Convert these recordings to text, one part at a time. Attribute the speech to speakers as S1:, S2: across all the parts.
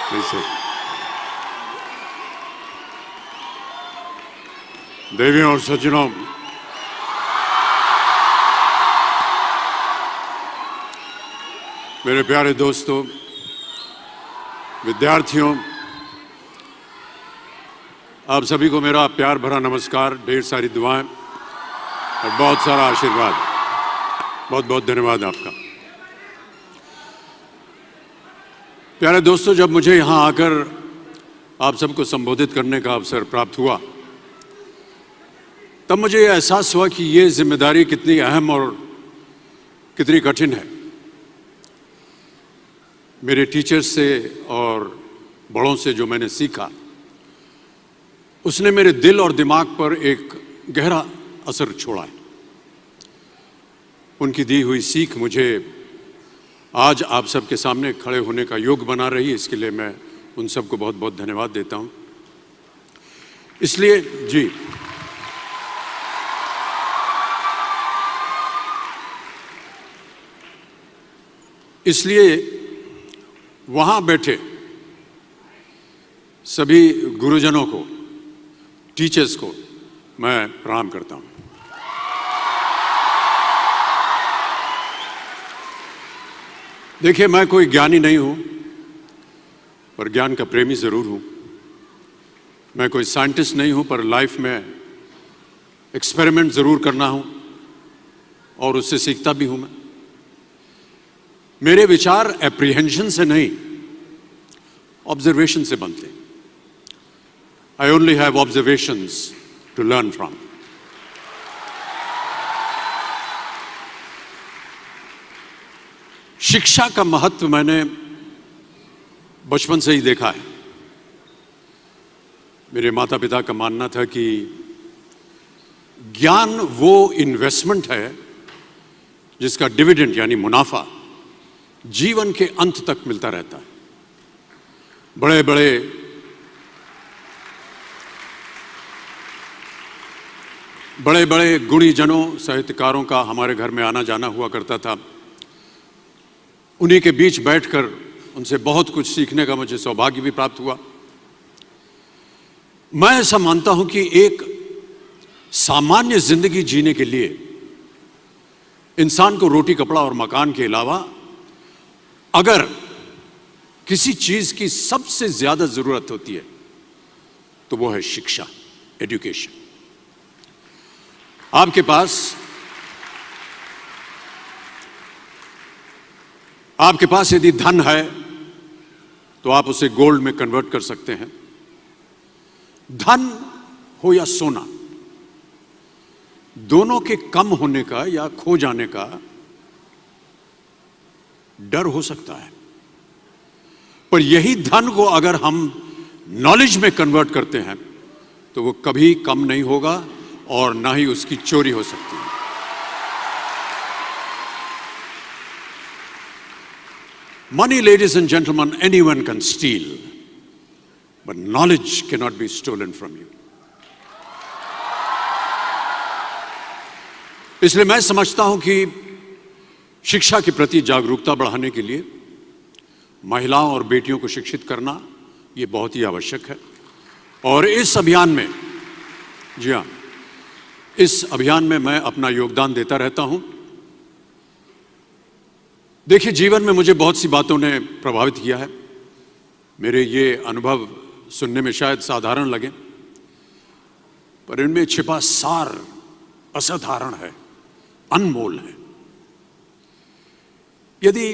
S1: ऐसे देवियों और सज्जनों, मेरे प्यारे दोस्तों, विद्यार्थियों, आप सभी को मेरा प्यार भरा नमस्कार, ढेर सारी दुआएं और बहुत सारा आशीर्वाद। बहुत बहुत धन्यवाद आपका। प्यारे दोस्तों, जब मुझे यहाँ आकर आप सबको संबोधित करने का अवसर प्राप्त हुआ, तब मुझे यह एहसास हुआ कि ये जिम्मेदारी कितनी अहम और कितनी कठिन है। मेरे टीचर्स से और बड़ों से जो मैंने सीखा, उसने मेरे दिल और दिमाग पर एक गहरा असर छोड़ा है। उनकी दी हुई सीख मुझे आज आप सबके सामने खड़े होने का योग बना रही है। इसके लिए मैं उन सबको बहुत बहुत धन्यवाद देता हूं। इसलिए जी, इसलिए वहां बैठे सभी गुरुजनों को, टीचर्स को मैं प्रणाम करता हूं। देखिए, मैं कोई ज्ञानी नहीं हूं, पर ज्ञान का प्रेमी जरूर हूं। मैं कोई साइंटिस्ट नहीं हूं, पर लाइफ में एक्सपेरिमेंट जरूर करना हूं और उससे सीखता भी हूं। मेरे विचार एप्रीहेंशन से नहीं, ऑब्जर्वेशन से बनते हैं। I only have observations to learn from. शिक्षा का महत्व मैंने बचपन से ही देखा है। मेरे माता पिता का मानना था कि ज्ञान वो इन्वेस्टमेंट है जिसका डिविडेंड यानी मुनाफा जीवन के अंत तक मिलता रहता है। बड़े बड़े गुणीजनों, साहित्यकारों का हमारे घर में आना जाना हुआ करता था। उन्हीं के बीच बैठकर उनसे बहुत कुछ सीखने का मुझे सौभाग्य भी प्राप्त हुआ। मैं ऐसा मानता हूं कि एक सामान्य जिंदगी जीने के लिए इंसान को रोटी, कपड़ा और मकान के अलावा अगर किसी चीज की सबसे ज्यादा जरूरत होती है तो वो है शिक्षा, एजुकेशन। आपके पास यदि धन है तो आप उसे गोल्ड में कन्वर्ट कर सकते हैं। धन हो या सोना, दोनों के कम होने का या खो जाने का डर हो सकता है, पर यही धन को अगर हम नॉलेज में कन्वर्ट करते हैं तो वो कभी कम नहीं होगा और ना ही उसकी चोरी हो सकती है। Money, ladies and gentlemen, anyone can steal, but knowledge cannot be stolen from you. इसलिए मैं समझता हूं कि शिक्षा के प्रति जागरूकता बढ़ाने के लिए महिलाओं और बेटियों को शिक्षित करना ये बहुत ही आवश्यक है। और इस अभियान में, जी हां, इस अभियान में मैं अपना योगदान देता रहता हूं। देखिए, जीवन में मुझे बहुत सी बातों ने प्रभावित किया है। मेरे ये अनुभव सुनने में शायद साधारण लगे, पर इनमें छिपा सार असाधारण है, अनमोल है। यदि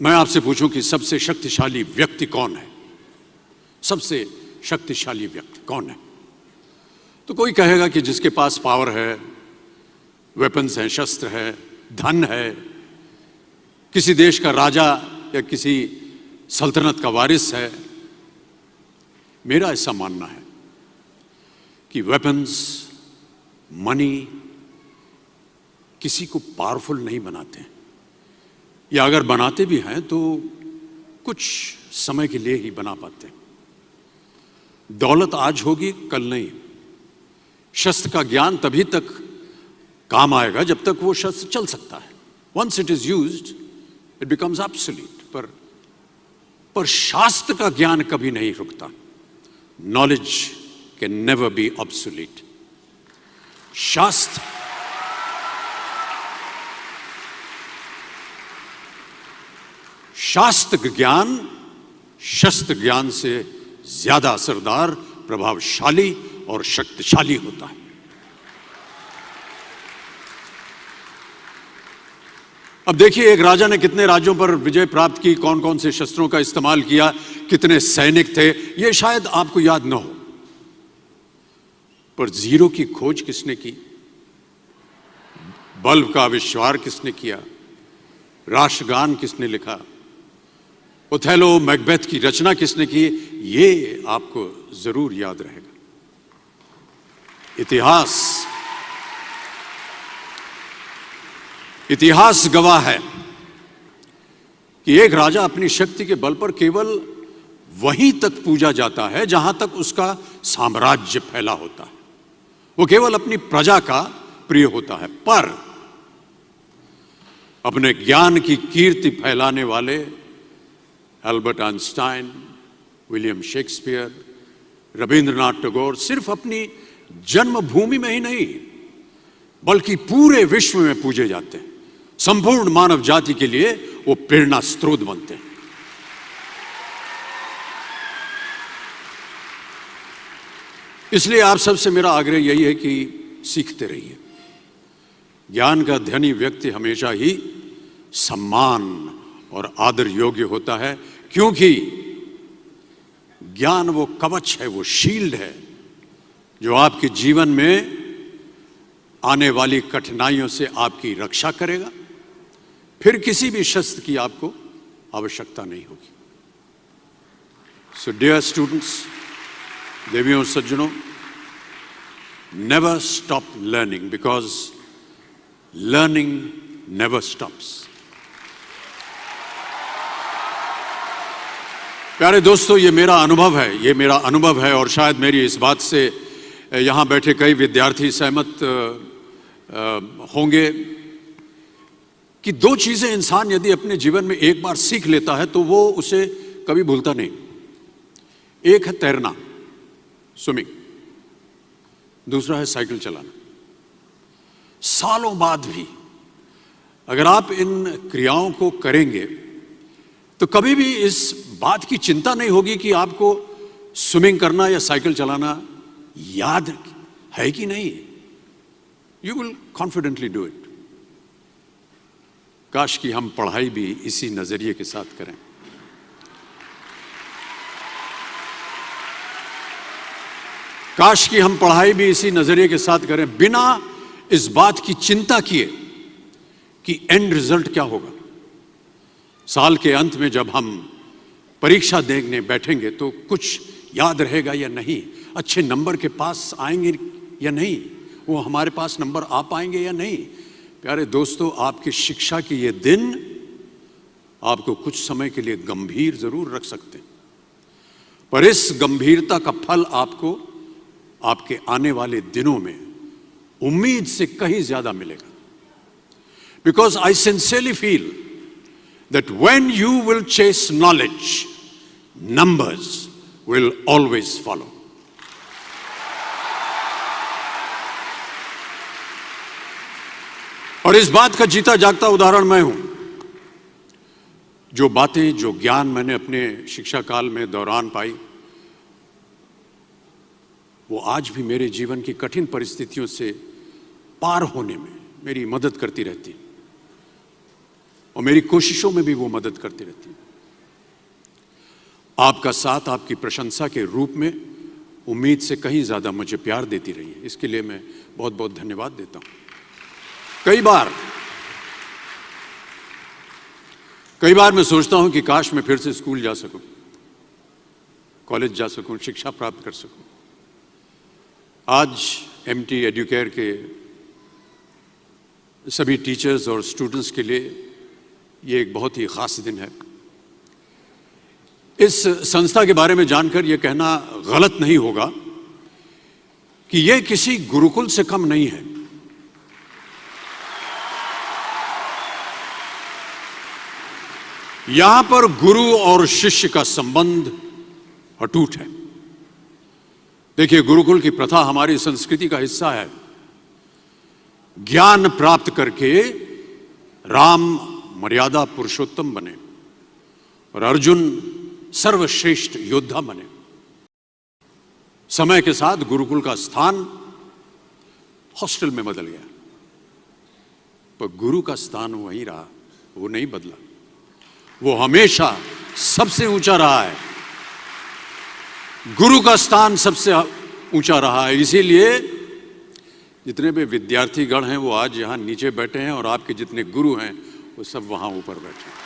S1: मैं आपसे पूछूं कि सबसे शक्तिशाली व्यक्ति कौन है, सबसे शक्तिशाली व्यक्ति कौन है, तो कोई कहेगा कि जिसके पास पावर है, वेपन्स हैं, शस्त्र है, धन है, किसी देश का राजा या किसी सल्तनत का वारिस है। मेरा ऐसा मानना है कि वेपन्स, मनी किसी को पावरफुल नहीं बनाते, या अगर बनाते भी हैं तो कुछ समय के लिए ही बना पाते। दौलत आज होगी, कल नहीं। शस्त्र का ज्ञान तभी तक काम आएगा जब तक वो शस्त्र चल सकता है। Once it is used, it becomes obsolete. पर पर शास्त्र का ज्ञान कभी नहीं रुकता। Knowledge can never be obsolete. शास्त्र ज्ञान शस्त्र ज्ञान से ज्यादा असरदार, प्रभावशाली और शक्तिशाली होता है। अब देखिए, एक राजा ने कितने राज्यों पर विजय प्राप्त की, कौन कौन से शस्त्रों का इस्तेमाल किया, कितने सैनिक थे, यह शायद आपको याद न हो, पर जीरो की खोज किसने की, बल्ब का आविष्कार किसने किया, राष्ट्रगान किसने लिखा, ओथेलो मैकबेथ की रचना किसने की, ये आपको जरूर याद रहेगा। इतिहास गवाह है कि एक राजा अपनी शक्ति के बल पर केवल वहीं तक पूजा जाता है जहां तक उसका साम्राज्य फैला होता है। वो केवल अपनी प्रजा का प्रिय होता है। पर अपने ज्ञान की कीर्ति फैलाने वाले Albert Einstein, William Shakespeare, Rabindranath Tagore सिर्फ अपनी जन्मभूमि में ही नहीं बल्कि पूरे विश्व में पूजे जाते हैं। संपूर्ण मानव जाति के लिए वो प्रेरणा स्रोत बनते हैं। इसलिए आप सबसे मेरा आग्रह यही है कि सीखते रहिए। ज्ञान का धनी व्यक्ति हमेशा ही सम्मान और आदर योग्य होता है, क्योंकि ज्ञान वो कवच है, वो शील्ड है जो आपके जीवन में आने वाली कठिनाइयों से आपकी रक्षा करेगा। फिर किसी भी शस्त्र की आपको आवश्यकता नहीं होगी। सो डियर स्टूडेंट्स, देवियों और सज्जनों, never stop learning, because learning never stops. प्यारे दोस्तों, ये मेरा अनुभव है और शायद मेरी इस बात से यहां बैठे कई विद्यार्थी सहमत होंगे कि दो चीजें इंसान यदि अपने जीवन में एक बार सीख लेता है तो वो उसे कभी भूलता नहीं। एक है तैरना, स्विमिंग, दूसरा है साइकिल चलाना। सालों बाद भी अगर आप इन क्रियाओं को करेंगे तो कभी भी इस बात की चिंता नहीं होगी कि आपको स्विमिंग करना या साइकिल चलाना याद है कि नहीं। You will confidently do it. काश कि हम पढ़ाई भी इसी नजरिए के साथ करें। काश कि हम पढ़ाई भी इसी नजरिए के साथ करें, बिना इस बात की चिंता किए कि एंड रिजल्ट क्या होगा। साल के अंत में जब हम परीक्षा देने बैठेंगे तो कुछ याद रहेगा या नहीं, अच्छे नंबर के पास आएंगे या नहीं, वो हमारे पास नंबर आ पाएंगे या नहीं। प्यारे दोस्तों, आपकी शिक्षा के ये दिन आपको कुछ समय के लिए गंभीर जरूर रख सकते हैं, पर इस गंभीरता का फल आपको आपके आने वाले दिनों में उम्मीद से कहीं ज्यादा मिलेगा। Because I sincerely feel that when you will chase knowledge, numbers will always follow. और इस बात का जीता जागता उदाहरण मैं हूं। जो बातें, जो ज्ञान मैंने अपने शिक्षा काल में दौरान पाई, वो आज भी मेरे जीवन की कठिन परिस्थितियों से पार होने में मेरी मदद करती रहती है और मेरी कोशिशों में भी वो मदद करती रहती है। आपका साथ, आपकी प्रशंसा के रूप में उम्मीद से कहीं ज्यादा मुझे प्यार देती रही है, इसके लिए मैं बहुत बहुत धन्यवाद देता हूं। कई बार मैं सोचता हूं कि काश मैं फिर से स्कूल जा सकूं, कॉलेज जा सकूं, शिक्षा प्राप्त कर सकूं। आज एमटी एडुकेयर के सभी टीचर्स और स्टूडेंट्स के लिए ये एक बहुत ही खास दिन है। इस संस्था के बारे में जानकर यह कहना गलत नहीं होगा कि यह किसी गुरुकुल से कम नहीं है। यहां पर गुरु और शिष्य का संबंध अटूट है। देखिए, गुरुकुल की प्रथा हमारी संस्कृति का हिस्सा है। ज्ञान प्राप्त करके राम मर्यादा पुरुषोत्तम बने और अर्जुन सर्वश्रेष्ठ योद्धा बने। समय के साथ गुरुकुल का स्थान हॉस्टल में बदल गया, पर गुरु का स्थान वहीं रहा, वो नहीं बदला। वो हमेशा सबसे ऊंचा रहा है। गुरु का स्थान सबसे ऊंचा रहा है। इसीलिए जितने भी विद्यार्थीगण हैं वो आज यहां नीचे बैठे हैं और आपके जितने गुरु हैं वो सब वहां ऊपर बैठे हैं।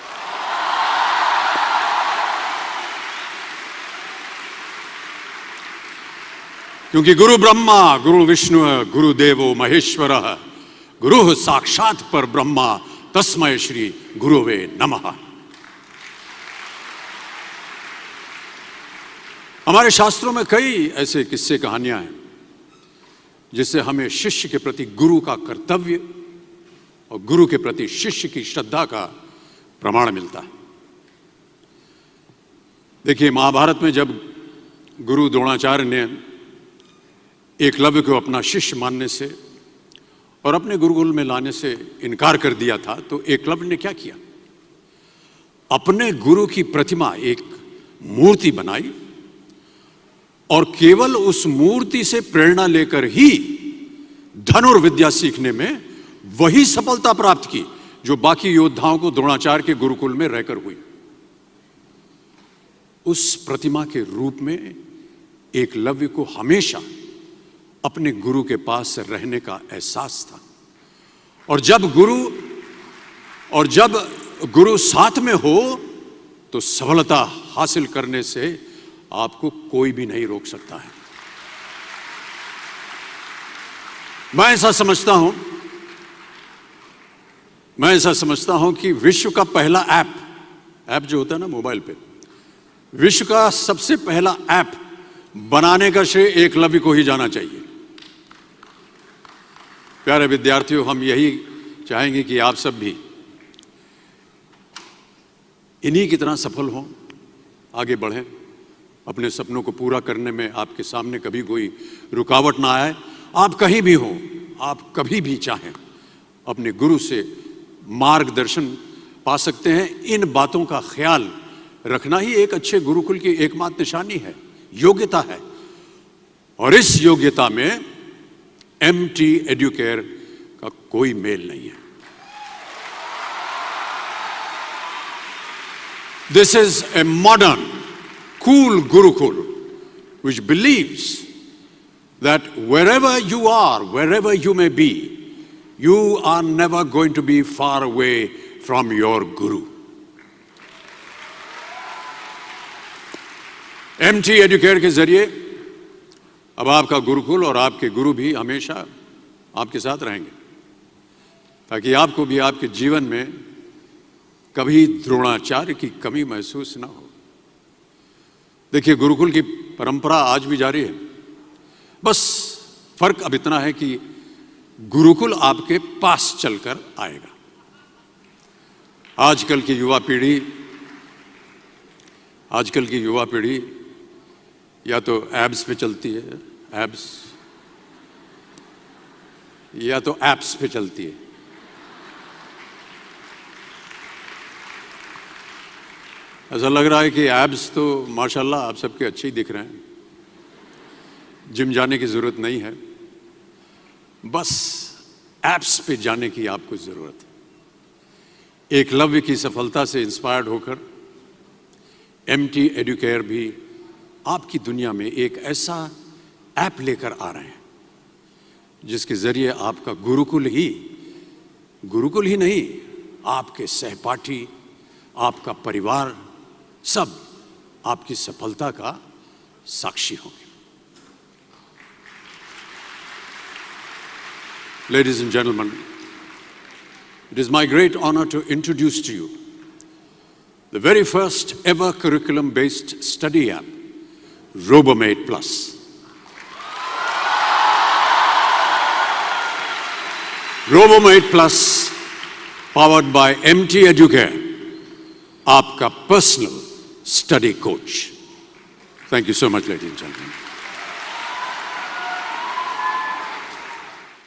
S1: क्योंकि गुरु ब्रह्मा गुरु विष्णु गुरु देवो महेश्वर गुरु साक्षात पर ब्रह्मा तस्मै श्री गुरुवे नमः। हमारे शास्त्रों में कई ऐसे किस्से कहानियां हैं जिससे हमें शिष्य के प्रति गुरु का कर्तव्य और गुरु के प्रति शिष्य की श्रद्धा का प्रमाण मिलता है। देखिए, महाभारत में जब गुरु द्रोणाचार्य ने एकलव्य को अपना शिष्य मानने से और अपने गुरुकुल में लाने से इनकार कर दिया था, तो एकलव्य ने क्या किया? अपने गुरु की प्रतिमा, एक मूर्ति बनाई और केवल उस मूर्ति से प्रेरणा लेकर ही धनुर्विद्या सीखने में वही सफलता प्राप्त की जो बाकी योद्धाओं को द्रोणाचार्य के गुरुकुल में रहकर हुई। उस प्रतिमा के रूप में एकलव्य को हमेशा अपने गुरु के पास रहने का एहसास था। और जब गुरु साथ में हो तो सफलता हासिल करने से आपको कोई भी नहीं रोक सकता है। मैं ऐसा समझता हूं कि विश्व का पहला ऐप जो होता है ना मोबाइल पे, विश्व का सबसे पहला ऐप बनाने का श्रेय एकलव्य को ही जाना चाहिए। प्यारे विद्यार्थियों, हम यही चाहेंगे कि आप सब भी इन्हीं की तरह सफल हों, आगे बढ़ें, अपने सपनों को पूरा करने में आपके सामने कभी कोई रुकावट ना आए। आप कहीं भी हों, आप कभी भी चाहें अपने गुरु से मार्गदर्शन पा सकते हैं। इन बातों का ख्याल रखना ही एक अच्छे गुरुकुल की एकमात्र निशानी है, योग्यता है। और इस योग्यता में MT एडुकेयर का कोई मेल नहीं है। This is a modern, cool Gurukul which believes that wherever you are, wherever you may be, you are never going to be far away from your Guru. MT Educare के जरिए अब आपका गुरुकुल और आपके गुरु भी हमेशा आपके साथ रहेंगे, ताकि आपको भी आपके जीवन में कभी द्रोणाचार्य की कमी महसूस ना हो। देखिए, गुरुकुल की परंपरा आज भी जारी है। बस फर्क अब इतना है कि गुरुकुल आपके पास चलकर आएगा। आजकल की युवा पीढ़ी या तो एब्स पे चलती है, या तो एप्स पे चलती है। ऐसा लग रहा है कि एब्स तो माशाल्लाह आप सबके अच्छे ही दिख रहे हैं, जिम जाने की जरूरत नहीं है, बस एप्स पे जाने की आपको जरूरत है। एकलव्य की सफलता से इंस्पायर्ड होकर MT एडुकेयर भी आपकी दुनिया में एक ऐसा ऐप लेकर आ रहे हैं जिसके जरिए आपका गुरुकुल ही नहीं, आपके सहपाठी, आपका परिवार सब आपकी सफलता का साक्षी होंगे। Ladies and gentlemen, it is my great honor to introduce to you the very first ever curriculum-based study app, RoboMate Plus. RoboMate Plus, powered by MT Educare, आपका personal study coach. Thank you so much ladies and gentleman.